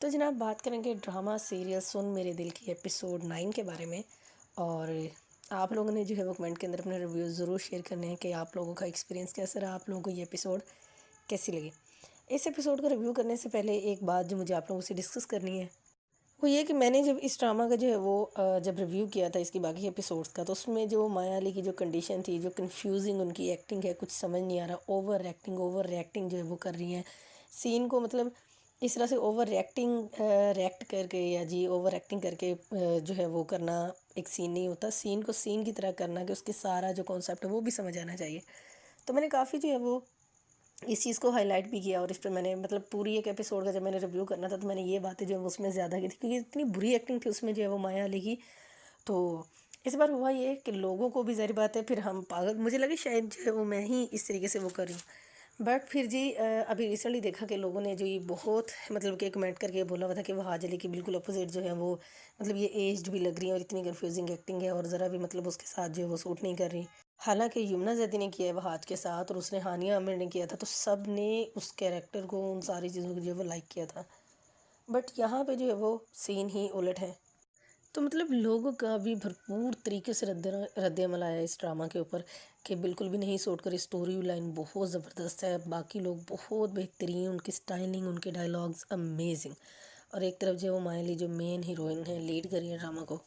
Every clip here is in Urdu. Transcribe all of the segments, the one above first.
تو جناب بات کریں گے ڈرامہ سیریل سن میرے دل کی ایپیسوڈ 9 کے بارے میں۔ اور آپ لوگوں نے جو ہے وہ کمنٹ کے اندر اپنے ریویوز ضرور شیئر کرنے ہیں کہ آپ لوگوں کا ایکسپیرینس کیسا رہا، آپ لوگوں کو یہ ایپیسوڈ کیسی لگی۔ اس ایپیسوڈ کا ریویو کرنے سے پہلے ایک بات جو مجھے آپ لوگوں سے ڈسکس کرنی ہے وہ یہ کہ میں نے جب اس ڈرامہ کا جو ہے وہ جب ریویو کیا تھا اس کی باقی ایپیسوڈس کا، تو اس میں جو مایا علی کی جو کنڈیشن تھی، جو کنفیوزنگ ان کی ایکٹنگ ہے، کچھ سمجھ نہیں آ رہا، اوور ریئیکٹنگ جو ہے وہ کر رہی ہیں سین کو، مطلب اس طرح سے ریئیکٹ کر کے یا اوور ایکٹنگ کر کے جو ہے وہ کرنا ایک سین نہیں ہوتا، سین کو سین کی طرح کرنا کہ اس کے سارا جو کانسیپٹ ہے وہ بھی سمجھ آنا چاہیے۔ تو میں نے کافی جو ہے وہ اس چیز کو ہائی لائٹ بھی کیا، اور اس پہ میں نے مطلب پوری ایک ایپیسوڈ کا جب میں نے ریویو کرنا تھا تو میں نے یہ باتیں جو ہے اس میں زیادہ کی تھی، کیونکہ اتنی بری ایکٹنگ تھی اس میں جو ہے وہ مایا علی کی۔ تو اس بار ہوا یہ کہ لوگوں کو بھی ظاہر بات ہے پھر ہم پاگل، مجھے لگے شاید جو ہے وہ میں ہی اس طریقے سے وہ کر رہی ہوں، بٹ پھر ابھی ریسنٹلی دیکھا کہ لوگوں نے جو یہ بہت مطلب کہ کمنٹ کر کے بولا ہوا تھا کہ وہ حاج علی کی بالکل اپوزٹ جو ہے وہ مطلب یہ ایجڈ بھی لگ رہی ہیں اور اتنی کنفیوزنگ ایکٹنگ ہے اور ذرا بھی مطلب اس کے ساتھ جو ہے وہ سوٹ نہیں کر رہی۔ حالانکہ یمنا زیدی نے کیا ہے وہ حاج کے ساتھ، اور اس نے ہانیہ عامر نے کیا تھا، تو سب نے اس کیریکٹر کو، ان ساری چیزوں کو جو ہے وہ لائک کیا تھا، بٹ یہاں پہ جو ہے وہ سین ہی الٹ ہے۔ تو مطلب لوگوں کا بھی بھرپور طریقے سے رد عمل آیا اس ڈرامہ کے اوپر کہ بالکل بھی نہیں سوٹ کر، اسٹوری لائن بہت زبردست ہے، باقی لوگ بہت بہترین، ان کی سٹائلنگ، ان کے ڈائلاگز امیزنگ، اور ایک طرف جو وہ مایا علی جو مین ہیروئن ہے، لیڈ کر رہی ہیں ڈرامہ کو،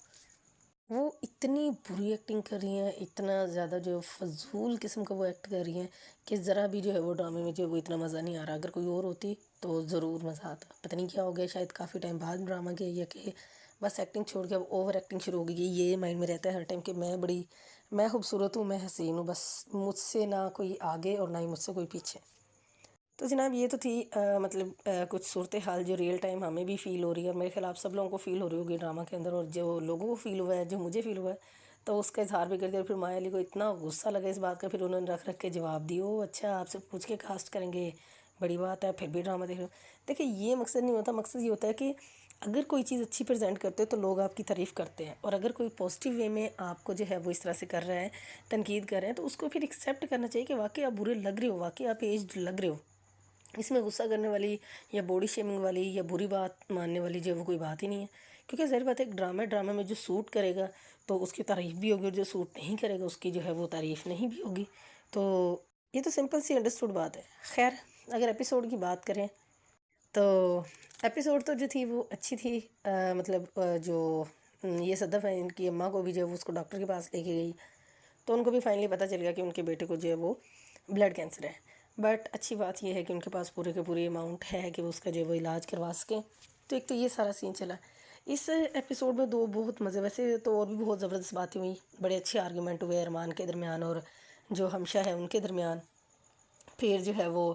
وہ اتنی بری ایکٹنگ کر رہی ہیں، اتنا زیادہ جو فضول قسم کا وہ ایکٹ کر رہی ہیں کہ ذرا بھی جو ہے وہ ڈرامے میں جو ہے وہ اتنا مزہ نہیں آ رہا۔ اگر کوئی اور ہوتی تو ضرور مزہ آتا، پتہ نہیں کیا ہو گیا، شاید کافی ٹائم بعد ڈرامہ کیا، یا کہ بس ایکٹنگ چھوڑ کے اب اوور ایکٹنگ شروع ہو گئی۔ یہ مائنڈ میں رہتا ہے ہر ٹائم کہ میں خوبصورت ہوں، میں حسین ہوں، بس مجھ سے نہ کوئی آگے اور نہ ہی مجھ سے کوئی پیچھے۔ تو جناب یہ تو تھی مطلب کچھ صورتحال جو ریئل ٹائم ہمیں بھی فیل ہو رہی ہے، اور میرے خیال آپ سب لوگوں کو فیل ہو رہی ہوگی ڈرامہ کے اندر، اور جو لوگوں کو فیل ہوا ہے، جو مجھے فیل ہوا ہے، تو اس کا اظہار بھی کر دیا۔ اور پھر مایا علی کو اتنا غصہ لگا اس بات کا، پھر انہوں نے رکھ کے جواب دی، او اچھا آپ سے پوچھ کے کاسٹ کریں گے، بڑی بات ہے، پھر بھی ڈرامہ دیکھ رہے ہو۔ دیکھیں یہ مقصد نہیں ہوتا، مقصد یہ ہوتا ہے کہ اگر کوئی چیز اچھی پریزنٹ کرتے ہو تو لوگ آپ کی تعریف کرتے ہیں، اور اگر کوئی پازیٹیو وے میں آپ کو جو ہے وہ اس طرح سے کر رہا ہے، تنقید کر رہے ہیں، تو اس کو پھر ایکسیپٹ کرنا چاہیے کہ واقعی آپ برے لگ رہے ہو، واقعی آپ ایجڈ لگ رہے ہو۔ اس میں غصہ کرنے والی یا باڈی شیمنگ والی یا بری بات ماننے والی جو ہے وہ کوئی بات ہی نہیں ہے، کیونکہ ظاہر بات ہے ایک ڈرامے میں جو سوٹ کرے گا تو اس کی تعریف بھی ہوگی، اور جو سوٹ نہیں کرے گا اس کی جو ہے وہ تعریف نہیں بھی ہوگی۔ تو یہ تو سمپل سی انڈرسٹوڈ بات ہے۔ خیر، اگر ایپیسوڈ کی بات کریں تو ایپیسوڈ تو جو تھی وہ اچھی تھی، مطلب جو یہ صدف ہے، ان کی اماں کو بھی جو ہے وہ اس کو ڈاکٹر کے پاس لے کے گئی، تو ان کو بھی فائنلی پتہ چل گیا کہ ان کے بیٹے کو جو ہے وہ بلڈ کینسر ہے، بٹ اچھی بات یہ ہے کہ ان کے پاس پورے کے پورے اماؤنٹ ہے کہ وہ اس کا جو ہے وہ علاج کروا سکیں۔ تو ایک تو یہ سارا سین چلا اس ایپیسوڈ میں، دو بہت مزے، ویسے تو اور بھی بہت زبردست باتیں ہوئی، بڑے اچھے آرگیومنٹ ہوئے ارمان کے درمیان اور جو ہمشہ ہے ان کے درمیان، پھر جو ہے وہ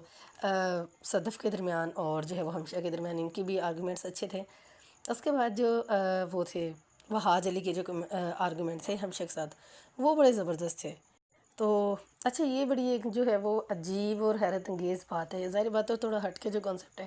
صدف کے درمیان اور جو ہے وہ ہمشہ کے درمیان، ان کی بھی آرگیومنٹس اچھے تھے۔ اس کے بعد جو وہ تھے وہ حاج علی کے جو آرگیومنٹ تھے ہمشہ کے ساتھ، وہ بڑے زبردست تھے۔ تو اچھا، یہ بڑی ایک جو ہے وہ عجیب اور حیرت انگیز بات ہے، ظاہر بات ہے تھوڑا ہٹ کے جو کانسیپٹ ہے،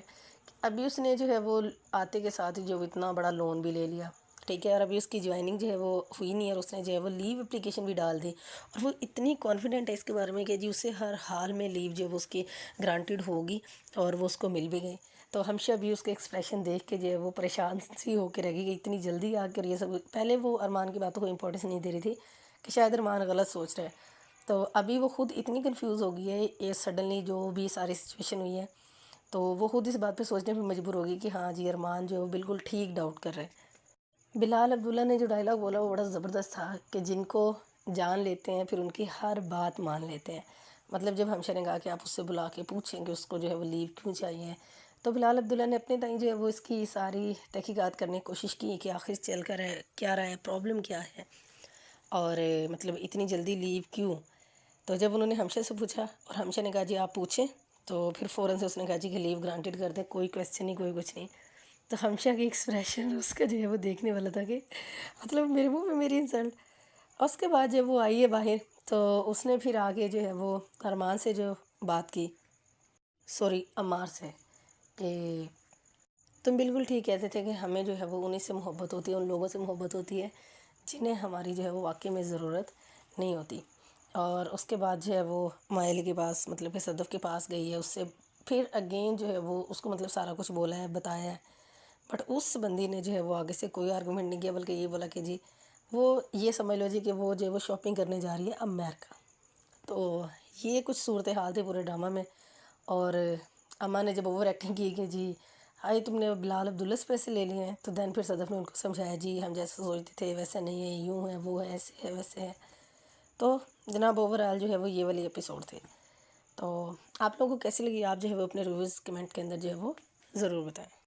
ابھی اس نے جو ہے وہ آتے کے ساتھ ہی جو اتنا بڑا لون بھی لے لیا، ٹھیک ہے، اور ابھی اس کی جوائننگ جو ہے وہ ہوئی نہیں ہے، اور اس نے جو ہے وہ لیو اپلیکیشن بھی ڈال دی، اور وہ اتنی کانفیڈنٹ ہے اس کے بارے میں کہ جی اسے ہر حال میں لیو جو ہے وہ اس کی گرانٹیڈ ہوگی، اور وہ اس کو مل بھی گئی۔ تو ہمشہ بھی اس کے ایکسپریشن دیکھ کے جو ہے وہ پریشان سی ہو کے رہ گئی کہ اتنی جلدی آ کر یہ سب، پہلے وہ ارمان کی باتوں کو امپورٹنس نہیں دے رہی تھی کہ شاید ارمان غلط سوچ رہا ہے، تو ابھی وہ خود اتنی کنفیوز ہو گئی ہے، یہ سڈنلی جو بھی ساری سچویشن ہوئی ہے، تو وہ خود اس بات پہ سوچنے پہ مجبور ہوگی کہ ہاں جی ارمان جو ہے وہ بالکل ٹھیک ڈاؤٹ کر رہے ہیں۔ بلال عبداللہ نے جو ڈائلاگ بولا وہ بڑا زبردست تھا کہ جن کو جان لیتے ہیں پھر ان کی ہر بات مان لیتے ہیں، مطلب جب ہمشہ نے کہا کہ آپ اس سے بلا کے پوچھیں کہ اس کو جو ہے وہ لیو کیوں چاہیے، تو بلال عبداللہ نے اپنے تائیں جو ہے وہ اس کی ساری تحقیقات کرنے کی کوشش کی کہ آخر چل کر ہے کیا رہا ہے، پرابلم کیا ہے، اور مطلب اتنی جلدی لیو کیوں۔ تو جب انہوں نے ہمشہ سے پوچھا اور ہمشہ نے کہا جی آپ پوچھیں، تو پھر فوراً سے اس نے کہا جی کہ لیو گرانٹیڈ کر دیں، کوئی کویسچن نہیں، کوئی کچھ نہیں۔ تو ہمشہ کی ایکسپریشن اس کا جو ہے وہ دیکھنے والا تھا کہ مطلب میرے منہ میں میری انسلٹ۔ اس کے بعد جب وہ آئی ہے باہر تو اس نے پھر آگے جو ہے وہ ارمان سے جو بات کی، سوری عمار سے، کہ تم بالکل ٹھیک کہتے تھے کہ ہمیں جو ہے وہ انہیں سے محبت ہوتی ہے، ان لوگوں سے محبت ہوتی ہے جنہیں ہماری جو ہے وہ واقعی میں ضرورت نہیں ہوتی۔ اور اس کے بعد جو ہے وہ مایا علی کے پاس، مطلب کہ صدف کے پاس گئی ہے، اس سے پھر اگین جو ہے وہ اس کو مطلب سارا کچھ بولا ہے، بتایا ہے، بٹ اس بندی نے جو ہے وہ آگے سے کوئی آرگومنٹ نہیں کیا، بلکہ یہ بولا کہ جی وہ یہ سمجھ لو جی کہ وہ جو ہے وہ شاپنگ کرنے جا رہی ہے امریکہ۔ تو یہ کچھ صورتحال تھی پورے ڈرامہ میں، اور اماں نے جب اوور ایکٹنگ کی کہ جی ہائی تم نے بلال عبداللہ سے پیسے لے لیے ہیں، تو دین پھر صدف نے ان کو سمجھایا جی ہم جیسا سوچتے تھے ویسا نہیں ہے، یوں ہے وہ ہے ایسے ہے ویسے ہے۔ تو جناب اوور آل جو ہے وہ یہ والی ایپیسوڈ تھے۔ تو آپ لوگوں کو کیسی لگی، آپ جو ہے وہ اپنے ریویوز کمنٹ کے اندر جو ہے وہ ضرور بتائیں۔